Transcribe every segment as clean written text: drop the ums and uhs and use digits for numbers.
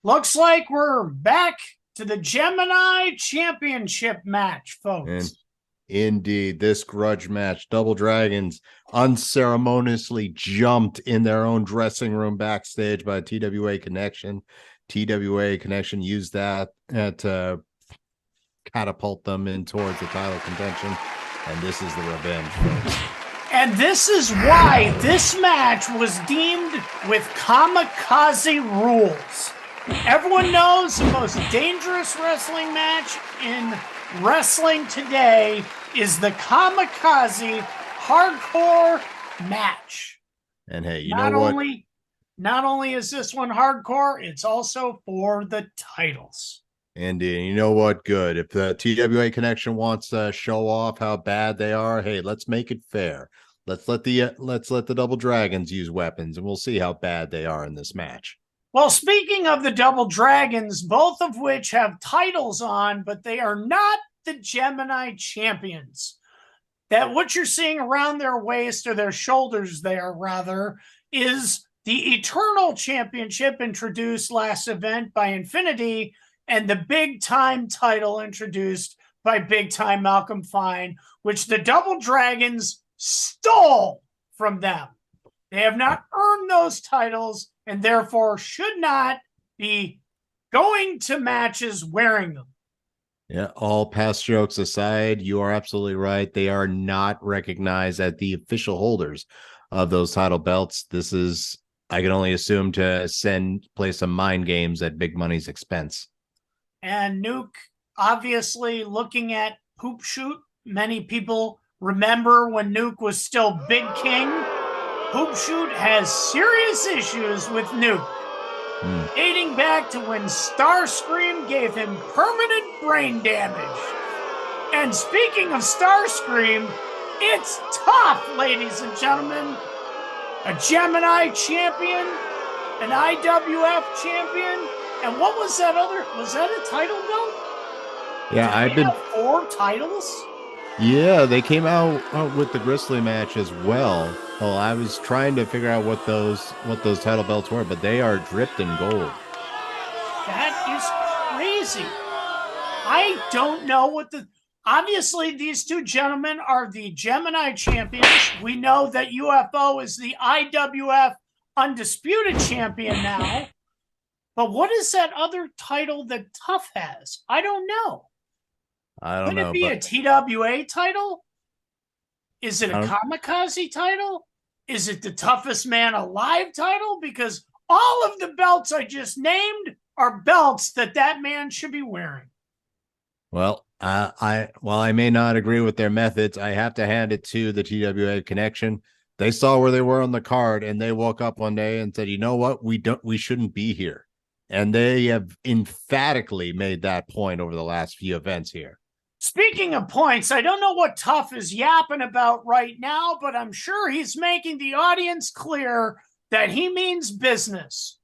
Looks like we're back to the Gemini Championship match, folks. And indeed, this grudge match, Double Dragons unceremoniously jumped in their own dressing room backstage by TWA Connection. TWA Connection used that to catapult them in towards the title contention. And this is the revenge, folks. And this is why this match was deemed with kamikaze rules. Everyone knows the most dangerous wrestling match in wrestling today is the kamikaze hardcore match. And hey, you know what? Not only is this one hardcore, it's also for the titles. And you know what? Good. If the TWA Connection wants to show off how bad they are, hey, let's make it fair. Let's let the Double Dragons use weapons, and we'll see how bad they are in this match. Well, speaking of the Double Dragons, both of which have titles on, but they are not the Gemini champions. That what you're seeing around their waist or their shoulders there, rather, is the Eternal Championship introduced last event by Infinity and the Big Time title introduced by Big Time Malcolm Fine, which the Double Dragons stole from them. They have not earned those titles and therefore should not be going to matches wearing them. Yeah, all past jokes aside, you are absolutely right. They are not recognized as the official holders of those title belts. This is, I can only assume, to play some mind games at Big Money's expense. And Nuke, obviously looking at Poop Shoot, many people remember when Nuke was still Big King. Poop Shoot has serious issues with Nuke, dating back to when Starscream gave him permanent brain damage. And speaking of Starscream, it's tough, ladies and gentlemen. A Gemini champion, an IWF champion, and what was that other? Was that a title belt? Yeah, I've been 4 titles. Yeah, they came out with the Grizzly match as well. Well, I was trying to figure out what those title belts were, but they are dripped in gold. That is crazy. I don't know what obviously these two gentlemen are the Gemini champions. We know that UFO is the IWF undisputed champion now. But what is that other title that Tough has? I don't know. I don't know. Could it be a TWA title? Is it a kamikaze title? Is it the toughest man alive title? Because all of the belts I just named are belts that man should be wearing. Well, while I may not agree with their methods, I have to hand it to the TWA Connection. They saw where they were on the card, and they woke up one day and said, "You know what? We shouldn't be here." And they have emphatically made that point over the last few events here. Speaking of points, I don't know what Tough is yapping about right now, but I'm sure he's making the audience clear that he means business.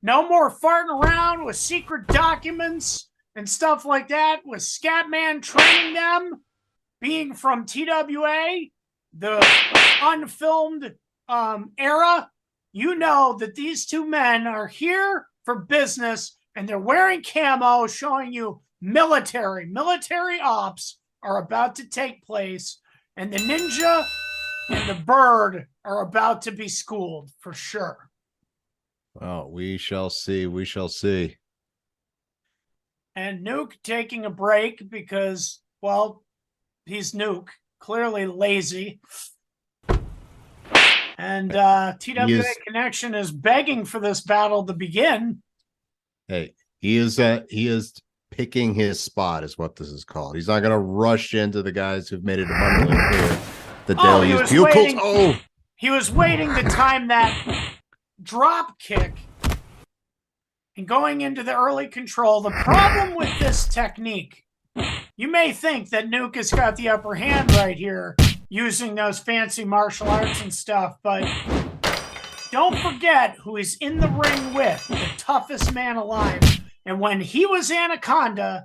No more farting around with secret documents and stuff like that, with Scatman training them, being from TWA, the unfilmed era. You know that these two men are here for business, and they're wearing camo, showing you military ops are about to take place, and the ninja and the bird are about to be schooled for sure. Well, we shall see. We shall see. And Nuke taking a break because, well, he's Nuke, clearly lazy. And TWA Connection is begging for this battle to begin. Hey, he is picking his spot, is what this is called. He's not going to rush into the guys who've made it abundantly clear that they'll use pupils. He was waiting to time that drop kick and going into the early control. The problem with this technique, you may think that Nuke has got the upper hand right here, using those fancy martial arts and stuff, but don't forget who he's in the ring with, the toughest man alive. And when he was Anaconda,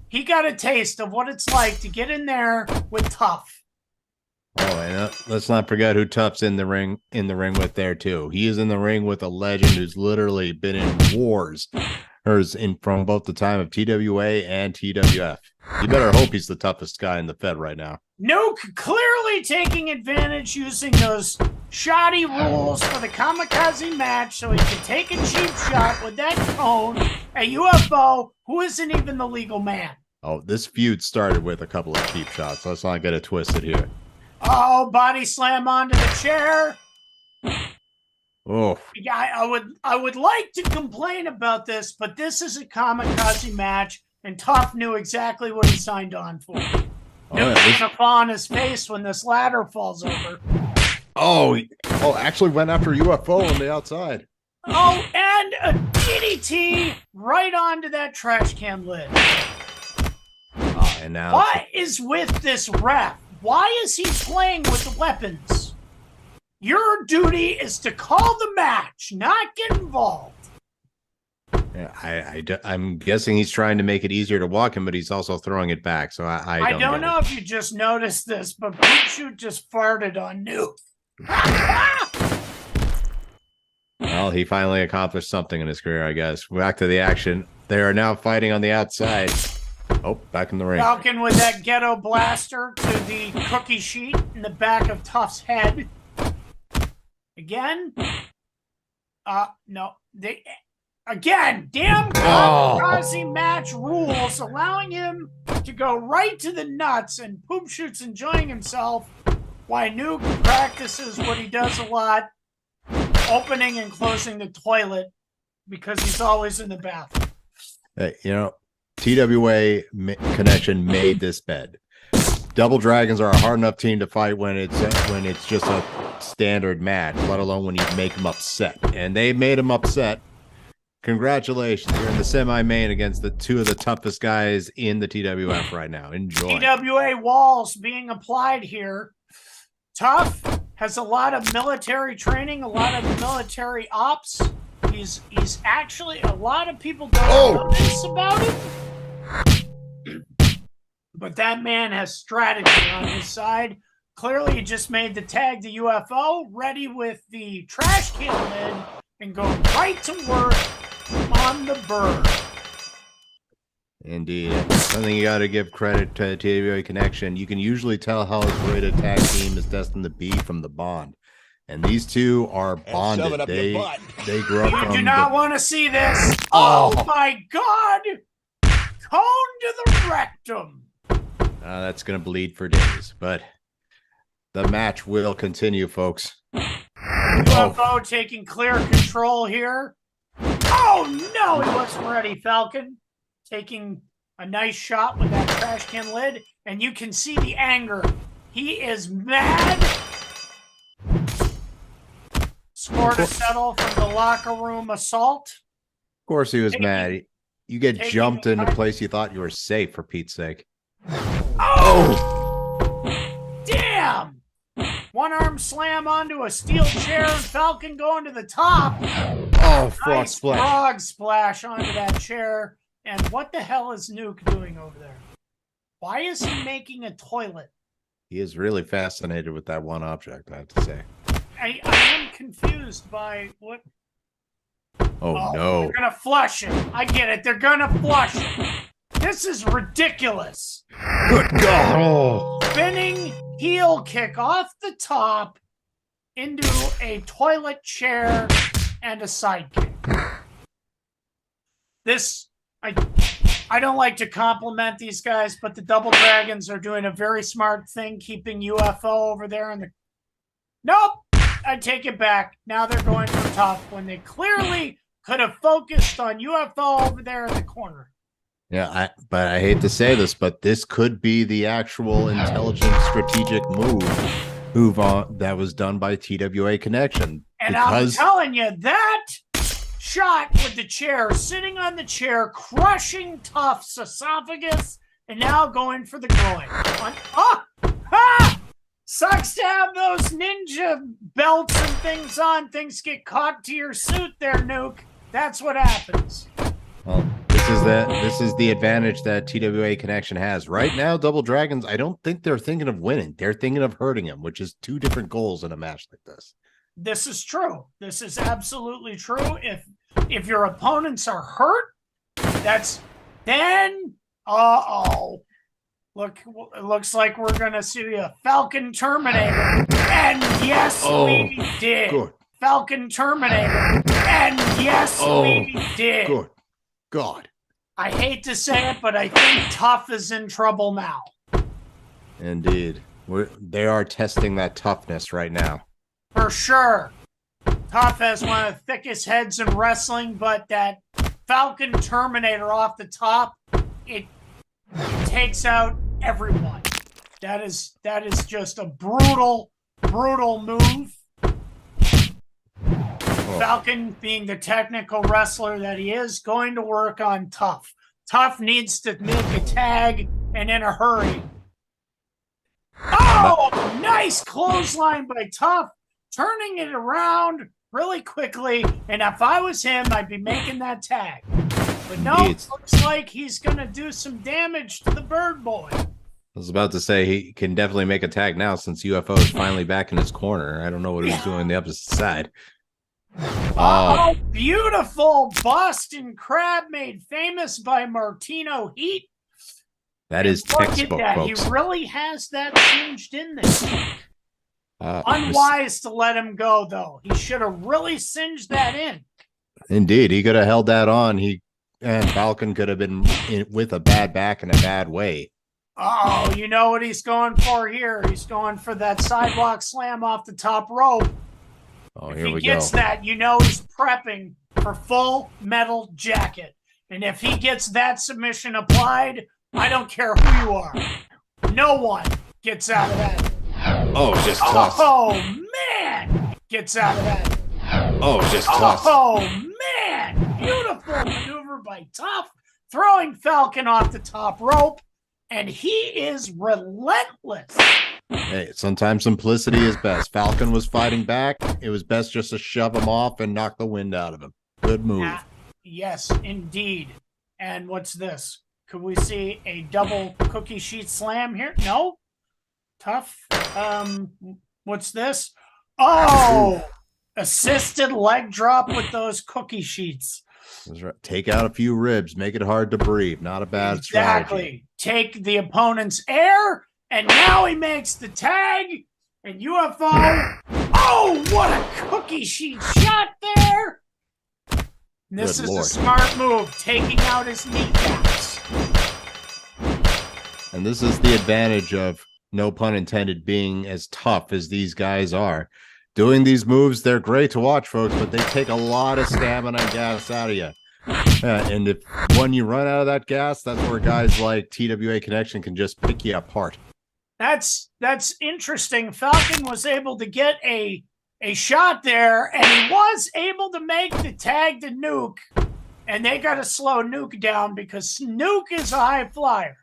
he got a taste of what it's like to get in there with Tough. Oh, and let's not forget who Tough's in the ring with there too. He is in the ring with a legend who's literally been in wars from both the time of TWA and TWF. You better hope he's the toughest guy in the Fed right now. Nuke clearly taking advantage using those shoddy rules for the kamikaze match so he can take a cheap shot with that cone at UFO, who isn't even the legal man. Oh, this feud started with a couple of cheap shots. Let's not get it twisted here. Oh, body slam onto the chair. Oh, Yeah, I would like to complain about this, but this is a kamikaze match, and Tough knew exactly what he signed on for. Nuke's gonna fall on his face when this ladder falls over. Oh, actually went after UFO on the outside. Oh, and a DDT right onto that trash can lid. And now What is with this ref? Why is he playing with the weapons? Your duty is to call the match, not get involved. Yeah, I'm guessing he's trying to make it easier to walk him, but he's also throwing it back. So I don't know if you just noticed this, but Big Shoot just farted on Nuke. Well, he finally accomplished something in his career, I guess. Back to the action. They are now fighting on the outside. Oh, back in the ring. Falcon with that ghetto blaster to the cookie sheet in the back of Tough's head. Again? No. Again, damn kamikaze match rules allowing him to go right to the nuts, and Poop Shoot's enjoying himself while Nuke practices what he does a lot, opening and closing the toilet because he's always in the bathroom. Hey, TWA Connection made this bed. Double Dragons are a hard enough team to fight when it's just a standard match, let alone when you make them upset. And they made them upset. Congratulations. You're in the semi-main against the two of the toughest guys in the TWF right now. Enjoy. TWA walls being applied here. Tough has a lot of military training, a lot of military ops. He's actually, a lot of people don't know this about him. But that man has strategy on his side. Clearly, he just made the tag to UFO, ready with the trash can lid, and going right to work on the bird. Indeed. Something you got to give credit to TWA Connection. You can usually tell how great a tag team is destined to be from the bond. And these two are bonded. They grew up from... You do not want to see this. Oh my God. Cone to the rectum. That's going to bleed for days. But the match will continue, folks. UFO taking clear control here. Oh, no, he wasn't ready, Falcon. Taking a nice shot with that trash can lid, and you can see the anger. He is mad. Score to settle from the locker room assault. Of course he was mad. You get jumped in a place you thought you were safe, for Pete's sake. Oh! Damn! One arm slam onto a steel chair, and Falcon going to the top. Oh, frog splash. Frog splash onto that chair. And what the hell is Nuke doing over there? Why is he making a toilet? He is really fascinated with that one object, I have to say. I am confused by what... Oh, no. They're going to flush him. I get it. They're going to flush him. This is ridiculous. Good God. Spinning heel kick off the top into a toilet chair and a sidekick. This, I don't like to compliment these guys, but the Double Dragons are doing a very smart thing, keeping UFO over there in the... Nope, I take it back. Now they're going for Tough when they clearly could have focused on UFO over there in the corner. Yeah, but I hate to say this, but this could be the actual intelligent strategic move that was done by TWA Connection. And I'm telling you, that shot with the chair, sitting on the chair, crushing Tough's esophagus, and now going for the groin. Sucks to have those ninja belts and things on. Things get caught to your suit there, Nuke. That's what happens. Well, this is the advantage that TWA Connection has. Right now, Double Dragons, I don't think they're thinking of winning. They're thinking of hurting him, which is two different goals in a match like this. This is true. This is absolutely true. If your opponents are hurt, Then, uh-oh. Look, it looks like we're going to see a Falcon Terminator. And yes, we did. Good. Falcon Terminator. And yes, we did. Good God. I hate to say it, but I think Tough is in trouble now. Indeed. They are testing that toughness right now. For sure. Tough has one of the thickest heads in wrestling, but that Falcon Terminator off the top, it takes out everyone. That is just a brutal move. Falcon, being the technical wrestler that he is, going to work on Tough. Tough needs to make a tag and in a hurry. Oh, nice clothesline by Tough, turning it around really quickly. And if I was him, I'd be making that tag. But no, it looks like he's going to do some damage to the Bird Boy. I was about to say he can definitely make a tag now since UFO is finally back in his corner. I don't know what he's doing on the opposite side. Oh, beautiful Boston Crab made famous by Martino Heat. That is textbook, folks. He really has that singed in there. Unwise to let him go, though. He should have really singed that in. Indeed, he could have held that on. And Falcon could have been with a bad back in a bad way. Oh, you know what he's going for here? He's going for that sidewalk slam off the top rope. Oh, if here we go. If he gets that, you know he's prepping for Full Metal Jacket. And if he gets that submission applied, I don't care who you are. No one gets out of that. Oh, just toss. Oh, man! Gets out of that. Oh, just toss. Oh, man! Beautiful maneuver by Tough, throwing Falcon off the top rope, and he is relentless. Hey, sometimes simplicity is best. Falcon was fighting back. It was best just to shove him off and knock the wind out of him. Good move. Yes, indeed. And what's this? Could we see a double cookie sheet slam here? No? Tough. What's this? Oh! Assisted leg drop with those cookie sheets. That's right. Take out a few ribs. Make it hard to breathe. Not a bad strategy. Take the opponent's air, and now he makes the tag. And UFO. Oh, what a cookie sheet shot there! This is a smart move, taking out his kneecaps. And this is the advantage of, no pun intended, being as tough as these guys are. Doing these moves, they're great to watch, folks, but they take a lot of stamina and gas out of you. And if when you run out of that gas, that's where guys like TWA Connection can just pick you apart. That's interesting. Falcon was able to get a shot there, and he was able to make the tag to Nuke. And they got to slow Nuke down because Nuke is a high flyer.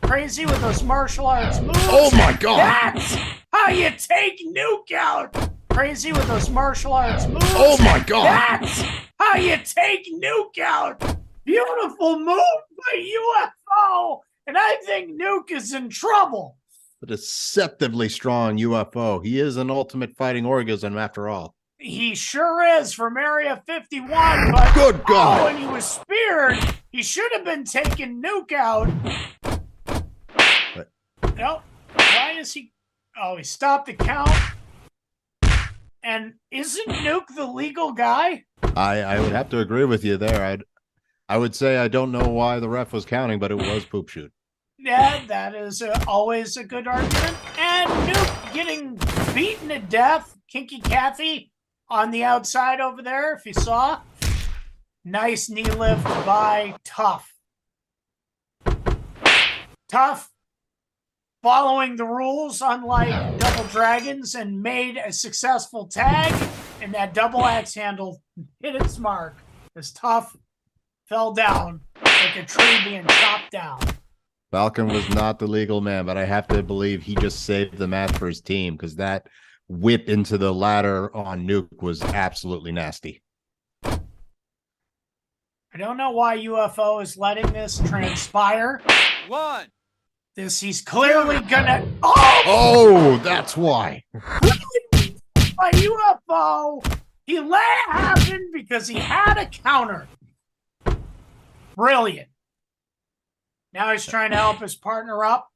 Crazy with those martial arts moves. Oh my God! That's how you take Nuke out. Crazy with those martial arts moves. Oh my God! That's how you take Nuke out. Beautiful move by UFO. And I think Nuke is in trouble. A deceptively strong UFO. He is an ultimate fighting orgasm after all. He sure is from Area 51, but good God! When he was speared, he should have been taking Nuke out. No, why is he? Oh, he stopped the count. And isn't Nuke the legal guy? I would have to agree with you there. I would say I don't know why the ref was counting, but it was poop shoot. Yeah, that is always a good argument. And Nuke getting beaten to death. Kinky Kathy on the outside over there, if you saw. Nice knee lift by Tough. Tough, following the rules, unlike Double Dragons, and made a successful tag. And that double axe handle hit its mark as Tough fell down like a tree being chopped down. Falcon was not the legal man, but I have to believe he just saved the match for his team because that whip into the ladder on Nuke was absolutely nasty. I don't know why UFO is letting this transpire. One. He's clearly gonna. Oh, that's why. By UFO, he let it happen because he had a counter. Brilliant. Now he's trying to help his partner up.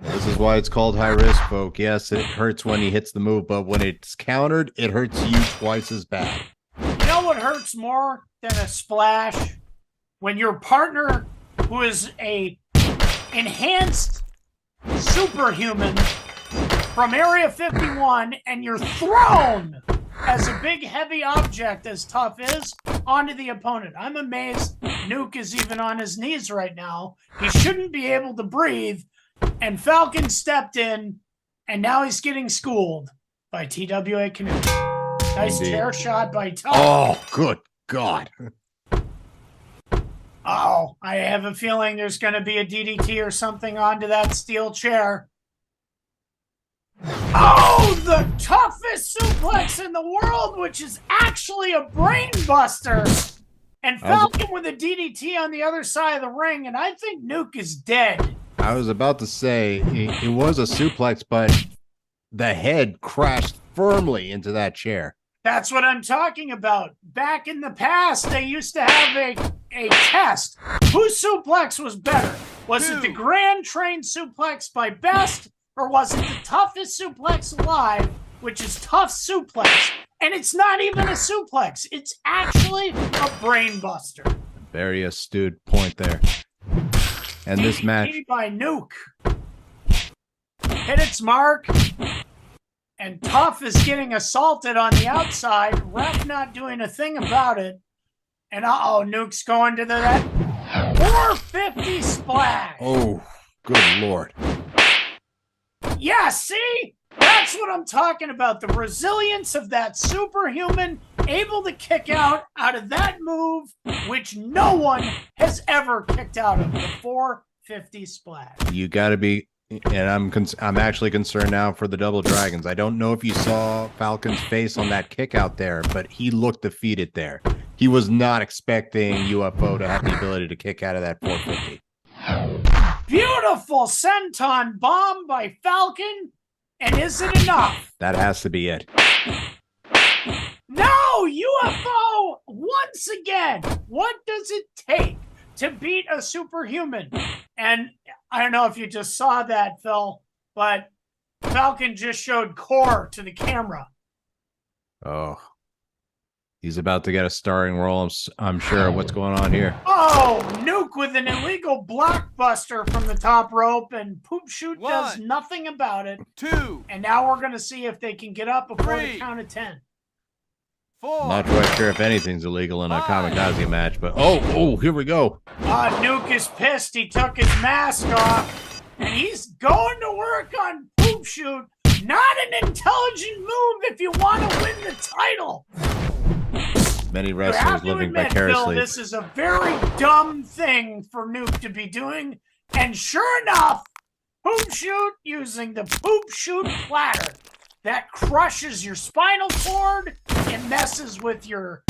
This is why it's called high risk, folk. Yes, it hurts when he hits the move, but when it's countered, it hurts you twice as bad. You know what hurts more than a splash? When your partner, who is a enhanced superhuman from Area 51, and you're thrown as a big heavy object, as Tough is, onto the opponent. I'm amazed Nuke is even on his knees right now. He shouldn't be able to breathe, and Falcon stepped in, and now he's getting schooled by TWA Connection. Nice chair shot by Tough. Oh, good God. Oh, I have a feeling there's going to be a DDT or something onto that steel chair. Oh, the toughest suplex in the world, which is actually a brain buster. And Falcon with a DDT on the other side of the ring, and I think Nuke is dead. I was about to say, it was a suplex, but the head crashed firmly into that chair. That's what I'm talking about. Back in the past, they used to have a test. Whose suplex was better? Was it the Grand Train suplex by Best, or was it the toughest suplex alive, which is Tough Suplex? And it's not even a suplex. It's actually a brain buster. Very astute point there. And this match by Nuke hit its mark, and Tough is getting assaulted on the outside. Ref not doing a thing about it. And Nuke's going to that 450 splash. Oh, good Lord. Yeah, see? That's what I'm talking about. The resilience of that superhuman, able to kick out of that move, which no one has ever kicked out of, the 450 splash. You got to be, and I'm actually concerned now for the Double Dragons. I don't know if you saw Falcon's face on that kick out there, but he looked defeated there. He was not expecting UFO to have the ability to kick out of that 450. Beautiful senton bomb by Falcon. And is it enough? That has to be it. No, UFO, once again, what does it take to beat a superhuman? And I don't know if you just saw that, Phil, but Falcon just showed core to the camera. Oh. He's about to get a starring role, I'm sure. What's going on here? Oh, Nuke with an illegal blockbuster from the top rope, and Poop Shoot does nothing about it. 2. And now we're going to see if they can get up before the count of 10. 4. Not quite sure if anything's illegal in a kamikaze match, but here we go. Nuke is pissed. He took his mask off, and he's going to work on Poop Shoot. Not an intelligent move if you want to win the title. Many wrestlers living vicariously. Phil, this is a very dumb thing for Nuke to be doing. And sure enough, Poop Shoot using the Poop Shoot platter that crushes your spinal cord and messes with your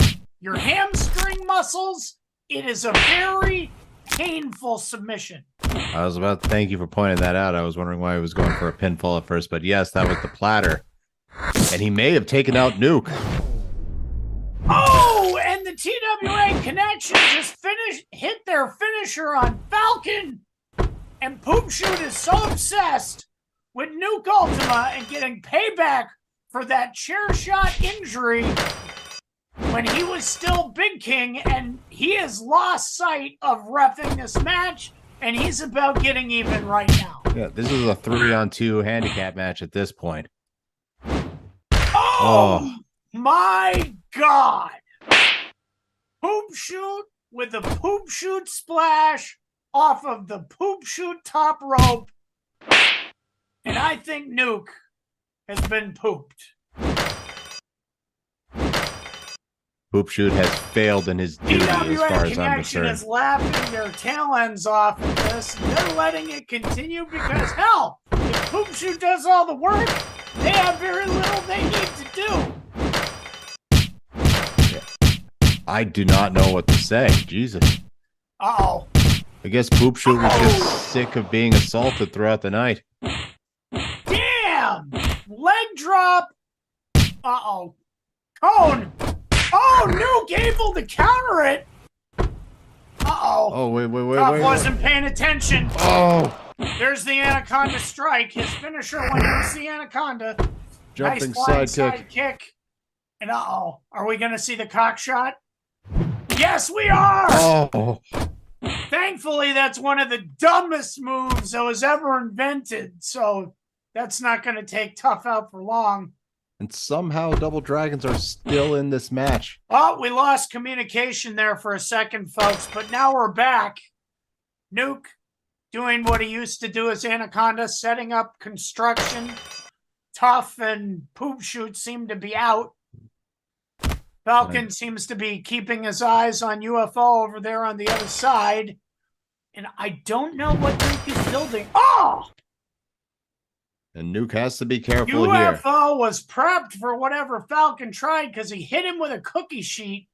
hamstring muscles. It is a very painful submission. I was about to thank you for pointing that out. I was wondering why he was going for a pinfall at first, but yes, that was the platter. And he may have taken out Nuke. Oh, and the TWA Connection just hit their finisher on Falcon. And Poop Shoot is so obsessed with Nuke Ultima and getting payback for that chair shot injury when he was still Big King, and he has lost sight of reffing this match, and he's about getting even right now. Yeah, this is a 3-on-2 handicap match at this point. Oh. My God! Poop Shoot with a Poop Shoot splash off of the Poop Shoot top rope. And I think Nuke has been pooped. Poop Shoot has failed in his duty as far as I'm concerned. is laughing their tail ends off at this. They're letting it continue because, hell, if Poop Shoot does all the work, they have very little they need to do. I do not know what to say. Jesus. Uh-oh. I guess Poop Shoot was just sick of being assaulted throughout the night. Damn! Leg drop. Uh-oh. Cone. Oh, Nuke able to counter it. Oh, wait. Tough wasn't paying attention. Oh, There's the Anaconda strike. His finisher when you see Anaconda. jumping Nice flying sidekick. sidekick. And are we going to see the cock shot? Yes, we are! Oh, Thankfully, that's one of the dumbest moves that was ever invented. So that's not going to take Tough out for long. and somehow Double Dragons are still in this match. Oh, we lost communication there for a second, folks, but now we're back. Nuke doing what he used to do as Anaconda, setting up construction. Tough and Poop Shoot seem to be out. Falcon seems to be keeping his eyes on UFO over there on the other side. And I don't know what Nuke is building. Oh! And Nuke has to be careful here. UFO was prepped for whatever Falcon tried because he hit him with a cookie sheet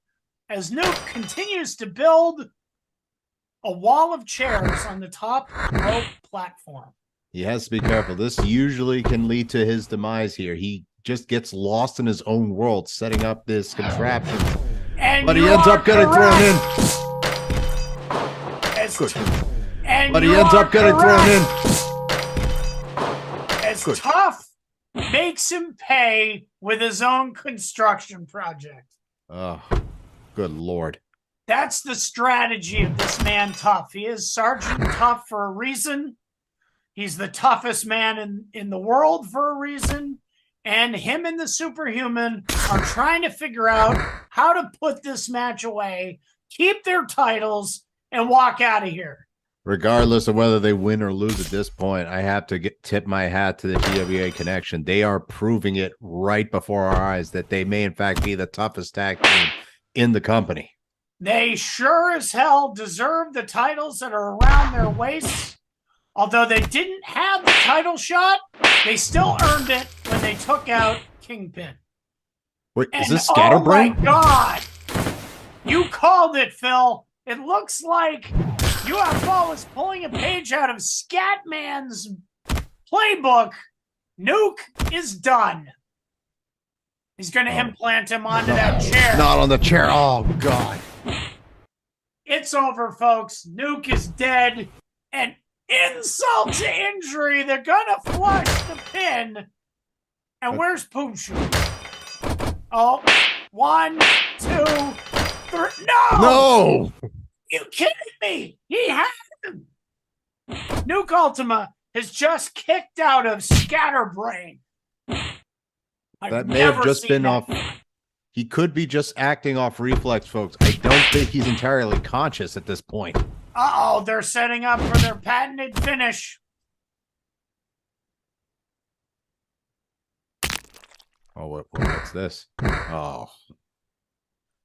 as Nuke continues to build a wall of chairs on the top rope platform. He has to be careful. This usually can lead to his demise here. He just gets lost in his own world, setting up this contraption. But he ends up getting thrown in. But he ends up getting thrown in. As Tough makes him pay with his own construction project. Oh, good Lord. That's the strategy of this man Tough. He is Sergeant Tough for a reason. He's the toughest man in the world for a reason. And him and the Superhuman are trying to figure out how to put this match away, keep their titles, and walk out of here. Regardless of whether they win or lose at this point, I have to tip my hat to the TWA Connection. They are proving it right before our eyes that they may, in fact, be the toughest tag team in the company. They sure as hell deserve the titles that are around their waists. Although they didn't have the title shot, they still earned it when they took out Kingpin. Wait, is this Scatterbrain? Oh my God! You called it, Phil. It looks like UFO is pulling a page out of Scatman's playbook. Nuke is done. He's going to implant him onto that chair. Not on the chair. Oh, God. It's over, folks. Nuke is dead. And insult to injury, they're gonna flush the pin. And where's Poop Shoot? Oh, 1, 2, 3. No! You kidding me? He had him. Nuke Ultima has just kicked out of Scatterbrain. That may have just been off. He could be just acting off reflex, folks. I don't think he's entirely conscious at this point. Uh-oh, they're setting up for their patented finish. Oh, what's this? Oh.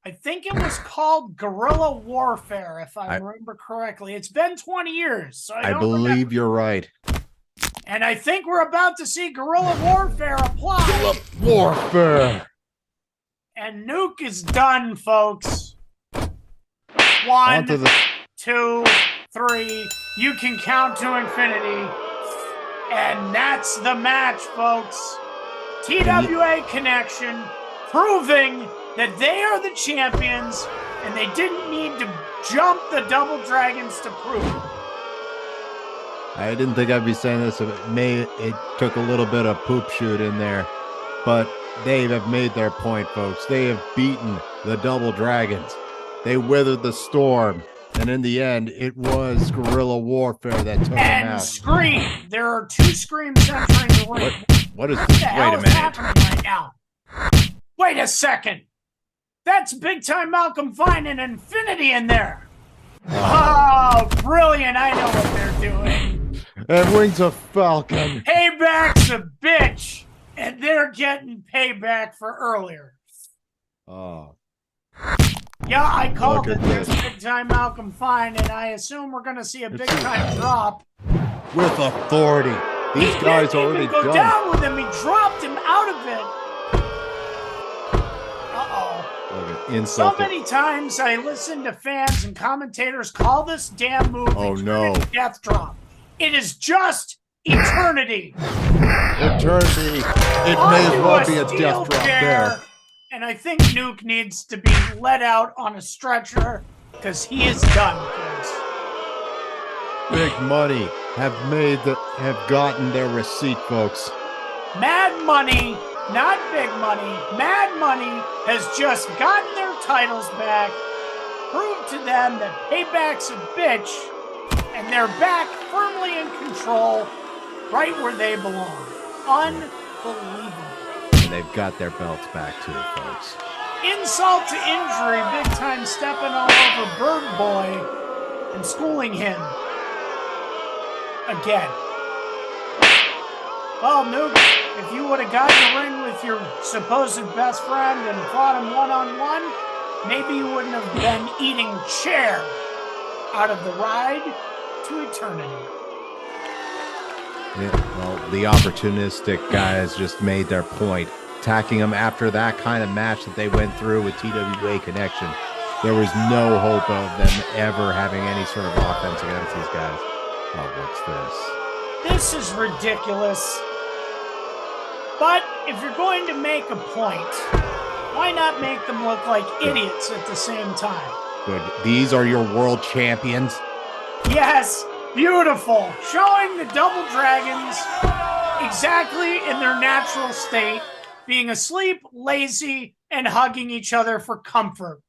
I think it was called Guerrilla Warfare, if I remember correctly. It's been 20 years, so I believe remember. You're right. And I think we're about to see Guerrilla Warfare apply. Guerrilla Warfare! And Nuke is done, folks. 1, 2, 3. You can count to infinity. And that's the match, folks. TWA Connection proving that they are the champions and they didn't need to jump the Double Dragons to prove it. I didn't think I'd be saying this. It took a little bit of Poop Shoot in there, but they have made their point, folks. They have beaten the Double Dragons. They weathered the storm, and in the end, it was Guerrilla Warfare that took them out. And Scream. There are 2 Screams entering the ring. What is? What the Wait hell a is minute. happening right now? Wait a second. That's big time Malcolm Fine and Infinity in there. Oh, brilliant. I know what they're doing. And Wings of Falcon. Payback's a bitch. And they're getting payback for earlier. Oh. Yeah, I called Look it. at There's this. big time Malcolm Fine, and I assume we're going to see a big time drop. With authority. These guys didn't already even go done. down with him. He dropped him out of it. Uh-oh. So Insult. many times I listen to fans and commentators call this damn move Eternity Death Drop. It is just eternity. Eternity. It may as well be a death drop there. And I think Nuke needs to be let out on a stretcher because he is done, folks. Big Money have gotten their receipt, folks. Mad Money, not Big Money, Mad Money has just gotten their titles back, proved to them that Payback's a bitch, and they're back firmly in control, right where they belong. Unbelievable. And they've got their belts back too, folks. Insult to injury, big time stepping all over Bird Boy and schooling him again. Well, Nuke, if you would have got in the ring with your supposed best friend and fought him one-on-one, maybe you wouldn't have been eating chair out of the ride to eternity. Yeah, well, the opportunistic guys just made their point. Attacking them after that kind of match that they went through with TWA Connection, there was no hope of them ever having any sort of offense against these guys. Oh, what's this? This is ridiculous. But if you're going to make a point, why not make them look like idiots at the same time? Good. These are your world champions. Yes, beautiful. Showing the Double Dragons exactly in their natural state, being asleep, lazy, and hugging each other for comfort.